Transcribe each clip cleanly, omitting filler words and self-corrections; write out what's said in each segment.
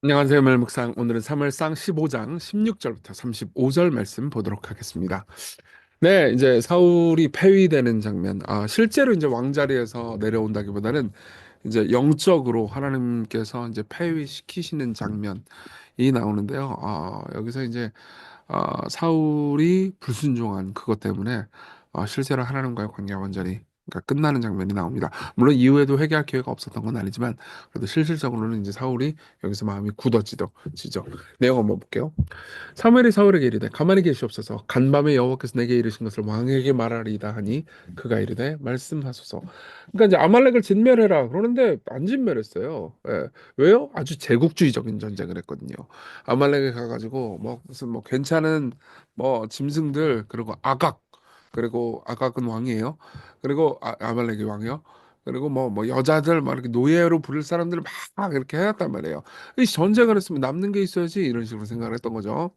안녕하세요, 멜묵상. 오늘은 사무엘상 15장 16절부터 35절 말씀 보도록 하겠습니다. 네, 이제 사울이 패위되는 장면. 실제로 이제 왕자리에서 내려온다기보다는 이제 영적으로 하나님께서 이제 패위시키시는 장면이 나오는데요. 여기서 이제 사울이 불순종한 그것 때문에 실제로 하나님과의 관계가 완전히 그러니까 끝나는 장면이 나옵니다. 물론 이후에도 회개할 기회가 없었던 건 아니지만 그래도 실질적으로는 이제 사울이 여기서 마음이 굳어지죠. 내용 한번 볼게요. 사무엘이 사울에게 이르되 가만히 계시옵소서. 간밤에 여호와께서 내게 이르신 것을 왕에게 말하리이다 하니 그가 이르되 말씀하소서. 그러니까 이제 아말렉을 진멸해라 그러는데 안 진멸했어요. 예. 왜요? 아주 제국주의적인 전쟁을 했거든요. 아말렉에 가가지고 뭐 무슨 뭐 괜찮은 뭐 짐승들 그리고 아각 그리고 아각은 왕이에요. 그리고 아말렉이 왕이요. 그리고 뭐 여자들 막 이렇게 노예로 부릴 사람들 막 이렇게 해놨단 말이에요. 이 전쟁을 했으면 남는 게 있어야지 이런 식으로 생각을 했던 거죠.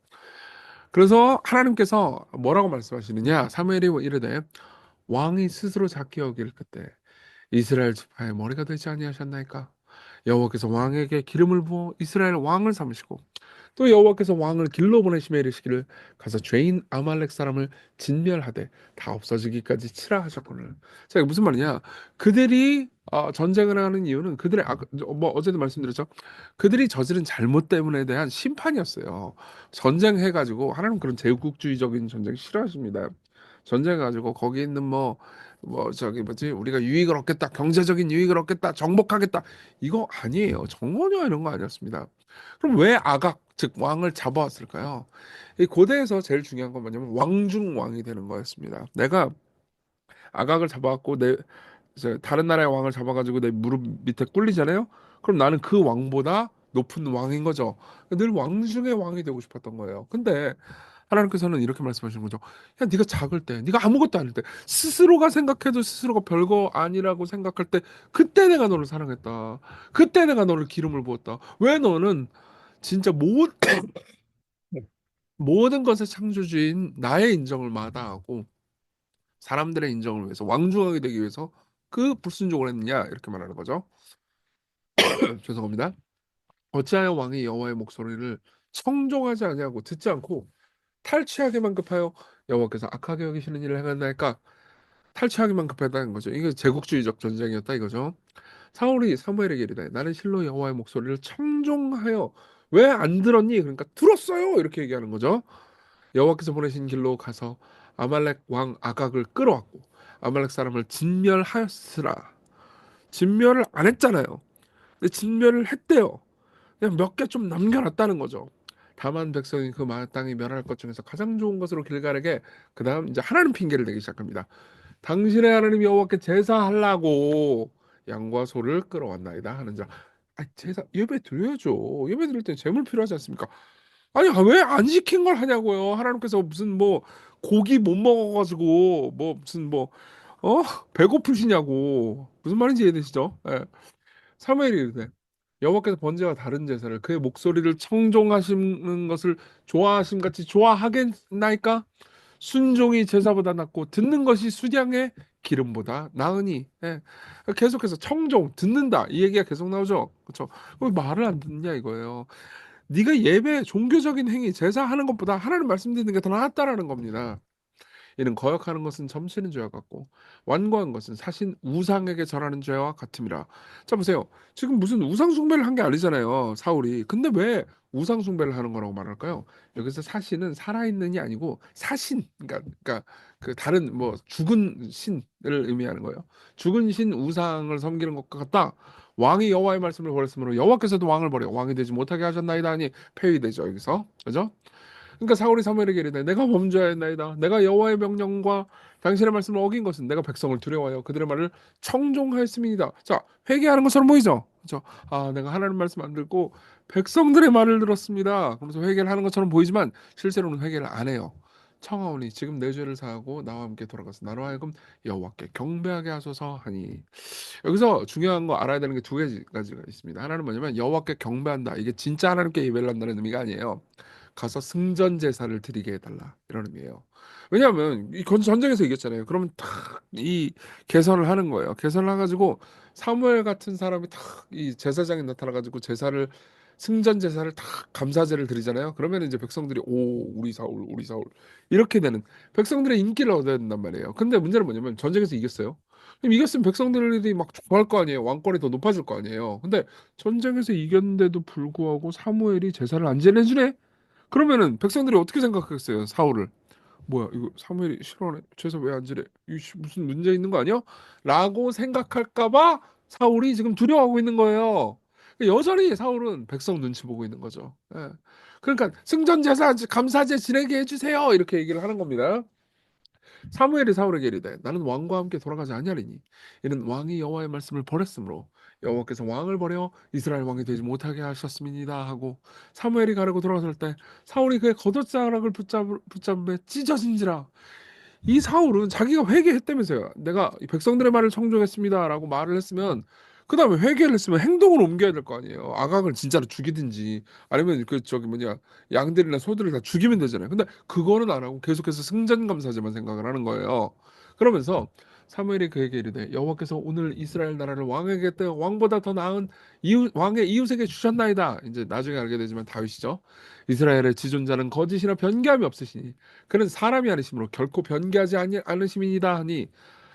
그래서 하나님께서 뭐라고 말씀하시느냐? 사무엘이 이르되 왕이 스스로 작게 여길 그때 이스라엘 지파의 머리가 되지 아니하셨나이까? 여호와께서 왕에게 기름을 부어 이스라엘 왕을 삼으시고 또 여호와께서 왕을 길로 보내심에 이르시기를 가서 죄인 아말렉 사람을 진멸하되 다 없어지기까지 치라 하셨거늘. 자, 이게 무슨 말이냐? 그들이 전쟁을 하는 이유는 그들의 뭐 어제도 말씀드렸죠. 그들이 저지른 잘못 때문에 대한 심판이었어요. 전쟁해가지고 하나님 그런 제국주의적인 전쟁 싫어하십니다. 전쟁해가지고 거기 있는 뭐 저기 뭐지 우리가 유익을 얻겠다 경제적인 유익을 얻겠다 정복하겠다 이거 아니에요. 전혀 이런 거 아니었습니다. 그럼 왜 아각, 즉 왕을 잡아왔을까요? 이 고대에서 제일 중요한 건 뭐냐면 왕중왕이 되는 거였습니다. 내가 아각을 잡아왔고 이제 다른 나라의 왕을 잡아가지고 내 무릎 밑에 꿇리잖아요. 그럼 나는 그 왕보다 높은 왕인 거죠. 늘 왕 중에 왕이 되고 싶었던 거예요. 근데 하나님께서는 이렇게 말씀하시는 거죠. 야, 네가 작을 때, 네가 아무것도 아닐 때, 스스로가 생각해도 스스로가 별거 아니라고 생각할 때, 그때 내가 너를 사랑했다. 그때 내가 너를 기름을 부었다. 왜 너는 진짜 모든 것의 창조주인 나의 인정을 마다하고 사람들의 인정을 위해서 왕중하게 되기 위해서 그 불순종을 했느냐 이렇게 말하는 거죠. 죄송합니다. 어찌하여 왕이 여호와의 목소리를 청종하지 아니하고 듣지 않고 탈취하기만 급하여 여호와께서 악하게 여기시는 일을 행한다니까 탈취하기만 급하다는 거죠. 이게 제국주의적 전쟁이었다 이거죠. 사울이 사무엘에게 이르되 나는 실로 여호와의 목소리를 청종하여 왜 안 들었니? 그러니까 들었어요 이렇게 얘기하는 거죠. 여호와께서 보내신 길로 가서 아말렉 왕 아각을 끌어왔고 아말렉 사람을 진멸하였으라. 진멸을 안 했잖아요. 근데 진멸을 했대요. 그냥 몇 개 좀 남겨놨다는 거죠. 다만 백성이 그 땅이 멸할 것 중에서 가장 좋은 것으로 길갈에게 그다음 이제 하나님 핑계를 대기 시작합니다. 당신의 하나님 여호와께 제사하려고 양과 소를 끌어왔나이다 하는 자. 제사 예배 드려야죠. 예배 드릴 때 제물 필요하지 않습니까? 아니 왜 안 시킨 걸 하냐고요. 하나님께서 무슨 뭐 고기 못 먹어가지고 뭐 무슨 뭐 어? 배고프시냐고 무슨 말인지 이해되시죠? 예. 사무엘이 이르되 여호와께서 번제와 다른 제사를 그의 목소리를 청종하시는 것을 좋아하심 같이 좋아하겠나이까? 순종이 제사보다 낫고 듣는 것이 수량의 기름보다 나으니. 예. 계속해서 청종 듣는다 이 얘기가 계속 나오죠. 그렇죠? 왜 말을 안 듣냐 이거예요. 네가 예배 종교적인 행위 제사하는 것보다 하나님 말씀 듣는 게 더 낫다라는 겁니다. 이는 거역하는 것은 점치는 죄와 같고 완고한 것은 사신 우상에게 절하는 죄와 같음이라. 자 보세요. 지금 무슨 우상 숭배를 한 게 아니잖아요. 사울이. 근데 왜 우상 숭배를 하는 거라고 말할까요? 여기서 사신은 살아있는이 아니고 사신. 그러니까 그 다른 뭐 죽은 신을 의미하는 거예요. 죽은 신 우상을 섬기는 것과 같다. 왕이 여호와의 말씀을 버렸으므로 여호와께서도 왕을 버려 왕이 되지 못하게 하셨나이다 하니 폐위되죠 여기서. 그죠? 그러니까 사울이 사무엘에게 이르되 내가 범죄하였나이다. 내가 여호와의 명령과 당신의 말씀을 어긴 것은 내가 백성을 두려워하여 그들의 말을 청종하였음이니이다. 자, 회개하는 것처럼 보이죠? 그렇죠? 내가 하나님 말씀 안 듣고 백성들의 말을 들었습니다. 그러면서 회개를 하는 것처럼 보이지만 실제로는 회개를 안 해요. 청하오니 지금 내 죄를 사하고 나와 함께 돌아가서 나로 하여금 여호와께 경배하게 하소서 하니. 여기서 중요한 거 알아야 되는 게 두 가지가 있습니다. 하나는 뭐냐면 여호와께 경배한다. 이게 진짜 하나님께 예배를 한다는 의미가 아니에요. 가서 승전 제사를 드리게 해달라 이런 의미예요. 왜냐하면 이 전쟁에서 이겼잖아요. 그러면 탁 이 개선을 하는 거예요. 개선을 해가지고 사무엘 같은 사람이 탁 이 제사장에 나타나가지고 제사를 승전 제사를 탁 감사제를 드리잖아요. 그러면 이제 백성들이 오 우리 사울 우리 사울 이렇게 되는 백성들의 인기를 얻어야 된단 말이에요. 근데 문제는 뭐냐면 전쟁에서 이겼어요. 그럼 이겼으면 백성들이 막 좋아할 거 아니에요. 왕권이 더 높아질 거 아니에요. 근데 전쟁에서 이겼는데도 불구하고 사무엘이 제사를 안 지내주네? 그러면은 백성들이 어떻게 생각했어요? 사울을. 뭐야 이거 사무엘이 싫어하네. 제사 왜 안 지내? 무슨 문제 있는 거 아니야? 라고 생각할까 봐 사울이 지금 두려워하고 있는 거예요. 여전히 사울은 백성 눈치 보고 있는 거죠. 예. 그러니까 승전제사 감사제 지내게 해주세요. 이렇게 얘기를 하는 겁니다. 사무엘이 사울에게 이르되 나는 왕과 함께 돌아가지 아니하리니 이는 왕이 여호와의 말씀을 버렸으므로 여호와께서 왕을 버려 이스라엘 왕이 되지 못하게 하셨음이니이다 하고 사무엘이 가려고 돌아설 때 사울이 그의 겉옷자락을 붙잡에 찢어진지라. 이 사울은 자기가 회개했다면서요. 내가 이 백성들의 말을 청종했습니다라고 말을 했으면 그 다음에 회개를 했으면 행동을 옮겨야 될 거 아니에요. 아각을 진짜로 죽이든지 아니면 그 저기 뭐냐 양들이나 소들을 다 죽이면 되잖아요. 근데 그거는 안 하고 계속해서 승전감사제만 생각을 하는 거예요. 그러면서 사무엘이 그에게 이르되 여호와께서 오늘 이스라엘 나라를 왕에게 때 왕보다 더 나은 왕의 이웃에게 주셨나이다. 이제 나중에 알게 되지만 다윗이죠. 이스라엘의 지존자는 거짓이나 변개함이 없으시니 그는 사람이 아니심으로 결코 변개하지 않으심이니이다 하니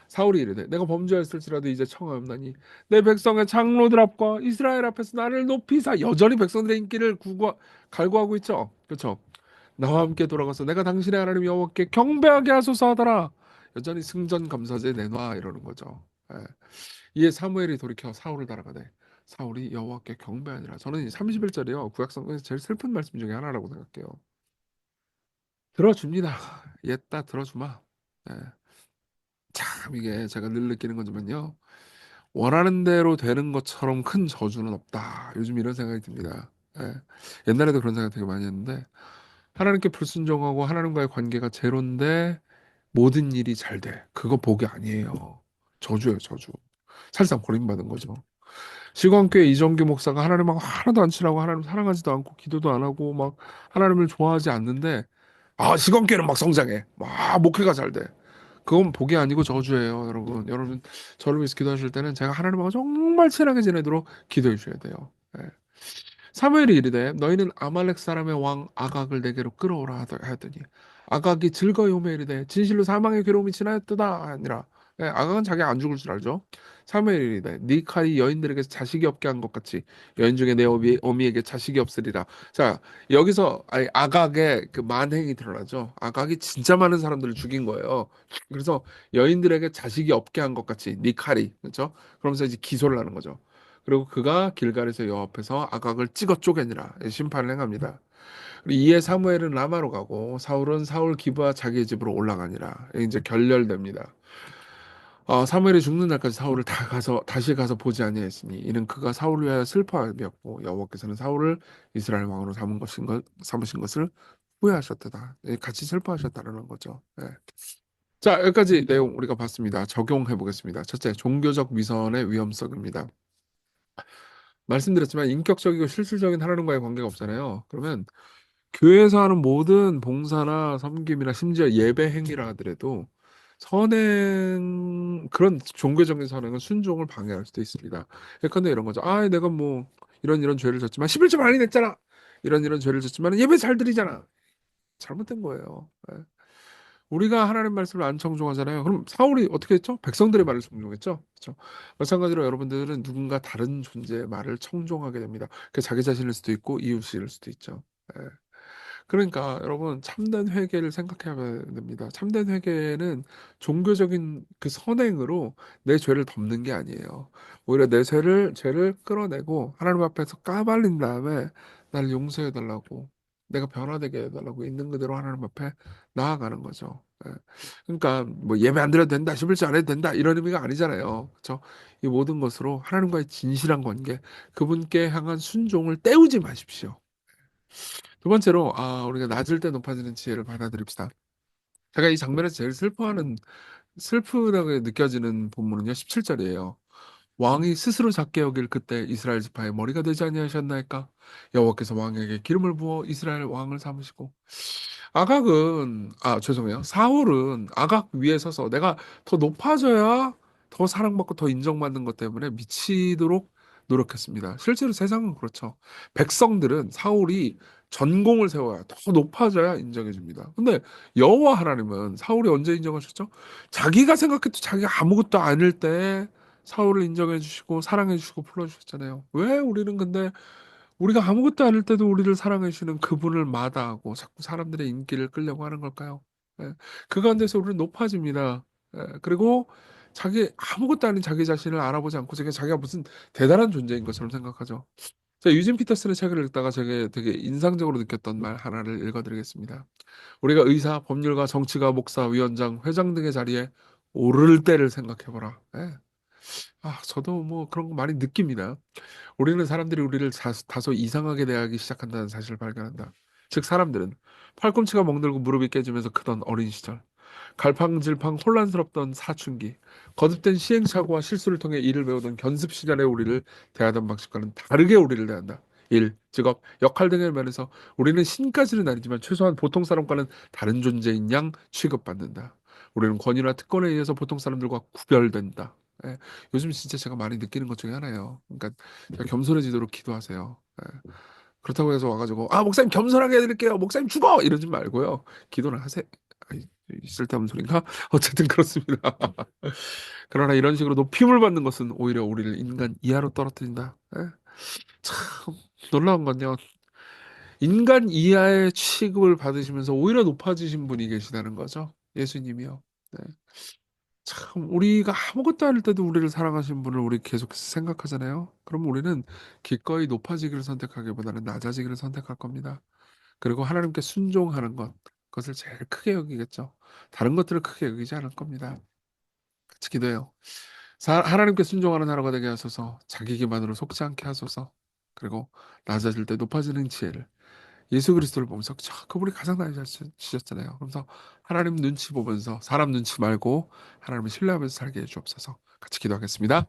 사울이 이르되 내가 범죄하였을지라도 이제 청하옵나니 내 백성의 장로들 앞과 이스라엘 앞에서 나를 높이사. 여전히 백성들의 인기를 갈구하고 있죠. 그렇죠. 나와 함께 돌아가서 내가 당신의 하나님 여호와께 경배하게 하소서 하더라. 여전히 승전 감사제 내놔 이러는 거죠. 예. 이에 사무엘이 돌이켜 사울을 따라가되 사울이 여호와께 경배하니라. 저는 이 31절이요 구약 성경에서 제일 슬픈 말씀 중에 하나라고 생각해요. 들어줍니다. 옛다 들어주마. 예. 참 이게 제가 늘 느끼는 거지만요. 원하는 대로 되는 것처럼 큰 저주는 없다. 요즘 이런 생각이 듭니다. 예. 옛날에도 그런 생각 되게 많이 했는데 하나님께 불순종하고 하나님과의 관계가 제로인데 모든 일이 잘 돼. 그거 복이 아니에요. 저주예요, 저주. 사실상 버림받은 거죠. 시광교회 이정규 목사가 하나님하고 하나도 안 친하고 하나님 사랑하지도 않고 기도도 안 하고 막 하나님을 좋아하지 않는데 시광교회는 막 성장해. 막 목회가 잘 돼. 그건 복이 아니고 저주예요, 여러분. 여러분 저를 위해서 기도하실 때는 제가 하나님하고 정말 친하게 지내도록 기도해 주셔야 돼요. 예. 사무엘이 이르되 너희는 아말렉 사람의 왕 아각을 내게로 끌어오라 하더니 아각이 즐거이오매 이르되 진실로 사망의 괴로움이 지나였도다 아니라. 예, 아각은 자기가 안 죽을 줄 알죠. 사무엘이 이르되 네 칼이 여인들에게 자식이 없게 한 것 같이 여인 중에 내 어미에게 자식이 없으리라. 자, 여기서 아각의 그 만행이 드러나죠. 아각이 진짜 많은 사람들을 죽인 거예요. 그래서 여인들에게 자식이 없게 한 것 같이 네 칼이, 그렇죠? 그러면서 이제 기소를 하는 거죠. 그리고 그가 길갈에서 여호와 앞에서 아각을 찍어 쪼개니라 심판을 행합니다. 그리고 이에 사무엘은 라마로 가고 사울은 사울 기브와 자기의 집으로 올라가니라. 이제 결렬됩니다. 사무엘이 죽는 날까지 사울을 다시 가서 보지 아니하였으니 이는 그가 사울을 위하여 슬퍼함이었고 여호와께서는 사울을 이스라엘 왕으로 삼으신 것을 후회하셨다. 같이 슬퍼하셨다는 거죠. 예. 자, 여기까지 내용 우리가 봤습니다. 적용해 보겠습니다. 첫째, 종교적 위선의 위험성입니다. 말씀드렸지만 인격적이고 실질적인 하나님과의 관계가 없잖아요. 그러면 교회에서 하는 모든 봉사나 섬김이나 심지어 예배 행위라 하더라도 선행 그런 종교적인 선행은 순종을 방해할 수도 있습니다. 예컨대 이런 거죠. 내가 뭐 이런 죄를 졌지만 11조 많이 냈잖아. 이런 죄를 졌지만 예배 잘 드리잖아. 잘못된 거예요. 예. 우리가 하나님 말씀을 안 청종하잖아요. 그럼 사울이 어떻게 했죠? 백성들의 말을 청종했죠. 그렇죠? 마찬가지로 여러분들은 누군가 다른 존재의 말을 청종하게 됩니다. 그 자기 자신일 수도 있고 이웃일 수도 있죠. 예. 그러니까 여러분 참된 회개를 생각해야 됩니다. 참된 회개는 종교적인 그 선행으로 내 죄를 덮는 게 아니에요. 오히려 내 죄를 끌어내고 하나님 앞에서 까발린 다음에 나를 용서해 달라고, 내가 변화되게 해달라고 있는 그대로 하나님 앞에 나아가는 거죠. 예. 그러니까 뭐 예배 안 드려도 된다, 11조 안 해도 된다 이런 의미가 아니잖아요. 그렇죠? 이 모든 것으로 하나님과의 진실한 관계, 그분께 향한 순종을 때우지 마십시오. 두 번째로 우리가 낮을 때 높아지는 지혜를 받아들입시다. 제가 이 장면에서 제일 슬프다고 느껴지는 본문은요 17절이에요. 왕이 스스로 작게 여길 그때 이스라엘 지파의 머리가 되지 아니하셨나이까? 여호와께서 왕에게 기름을 부어 이스라엘 왕을 삼으시고 죄송해요. 사울은 아각 위에 서서 내가 더 높아져야 더 사랑받고 더 인정받는 것 때문에 미치도록 노력했습니다. 실제로 세상은 그렇죠. 백성들은 사울이 전공을 세워야 더 높아져야 인정해줍니다. 근데 여호와 하나님은 사울이 언제 인정하셨죠? 자기가 생각해도 자기가 아무것도 아닐 때 사울을 인정해주시고 사랑해주시고 불러주셨잖아요. 왜 우리는 근데 우리가 아무것도 아닐 때도 우리를 사랑해 주시는 그분을 마다하고 자꾸 사람들의 인기를 끌려고 하는 걸까요? 예, 그 가운데서 우리는 높아집니다. 그리고 아무것도 아닌 자기 자신을 알아보지 않고 자기가 무슨 대단한 존재인 것처럼 생각하죠. 자, 유진 피터슨의 책을 읽다가 제가 되게 인상적으로 느꼈던 말 하나를 읽어드리겠습니다. 우리가 의사, 법률가, 정치가, 목사, 위원장, 회장 등의 자리에 오를 때를 생각해보라. 저도 뭐 그런 거 많이 느낍니다. 우리는 사람들이 우리를 다소 이상하게 대하기 시작한다는 사실을 발견한다. 즉 사람들은 팔꿈치가 멍들고 무릎이 깨지면서 크던 어린 시절, 갈팡질팡 혼란스럽던 사춘기, 거듭된 시행착오와 실수를 통해 일을 배우던 견습 시절의 우리를 대하던 방식과는 다르게 우리를 대한다. 일, 직업, 역할 등의 면에서 우리는 신까지는 아니지만 최소한 보통 사람과는 다른 존재인 양 취급받는다. 우리는 권위나 특권에 의해서 보통 사람들과 구별된다. 예, 요즘 진짜 제가 많이 느끼는 것 중에 하나예요. 그러니까 제가 겸손해지도록 기도하세요. 그렇다고 해서 와가지고 목사님 겸손하게 해드릴게요. 목사님 죽어 이러지 말고요. 기도를 하세요. 아이, 쓸데없는 소린가? 어쨌든 그렇습니다. 그러나 이런 식으로 높임을 받는 것은 오히려 우리를 인간 이하로 떨어뜨린다. 참 놀라운 건요. 인간 이하의 취급을 받으시면서 오히려 높아지신 분이 계시다는 거죠. 예수님이요. 네. 참 우리가 아무것도 아닐 때도 우리를 사랑하신 분을 우리 계속해서 생각하잖아요. 그럼 우리는 기꺼이 높아지기를 선택하기보다는 낮아지기를 선택할 겁니다. 그리고 하나님께 순종하는 그것을 제일 크게 여기겠죠. 다른 것들을 크게 여기지 않을 겁니다. 같이 기도해요. 하나님께 순종하는 하루가 되게 하소서. 자기 기만으로 속지 않게 하소서. 그리고 낮아질 때 높아지는 지혜를 예수 그리스도를 보면서 그분이 가장 낮아지셨잖아요. 그래서 하나님 눈치 보면서 사람 눈치 말고 하나님을 신뢰하면서 살게 해주옵소서. 같이 기도하겠습니다.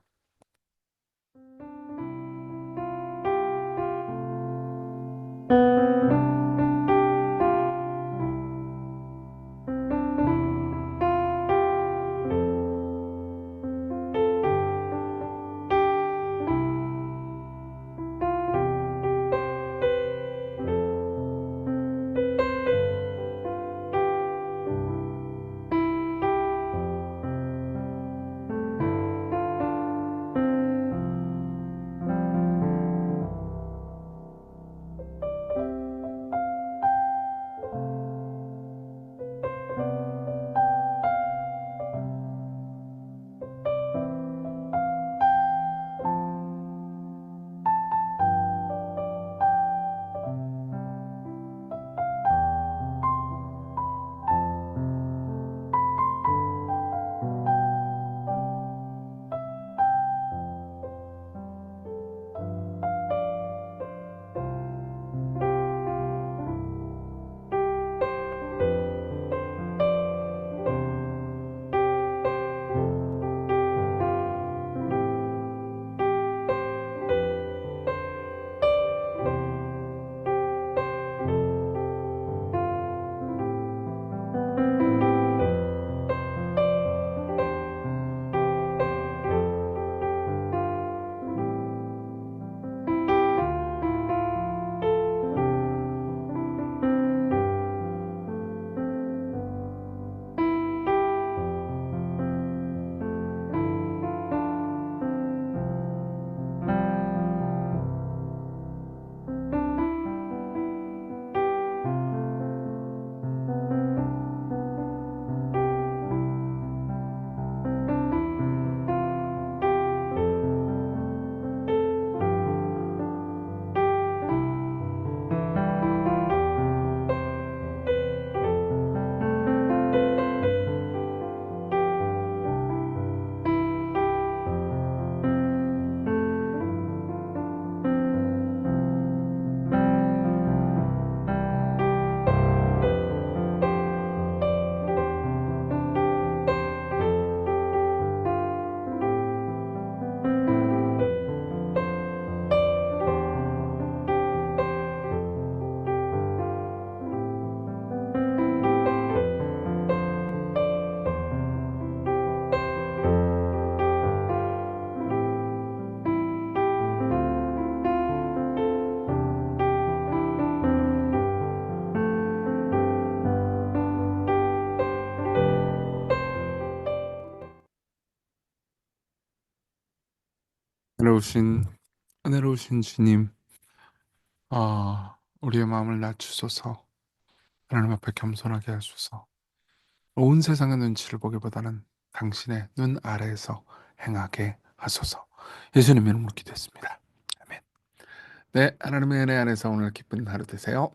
은혜로우신, 은혜로우신 주님, 우리의 마음을 낮추소서, 하나님 앞에 겸손하게 하소서, 온 세상의 눈치를 보기보다는 당신의 눈 아래에서 행하게 하소서. 예수님 이름으로 기도했습니다. 아멘. 네, 하나님의 은혜 안에서 오늘 기쁜 하루 되세요.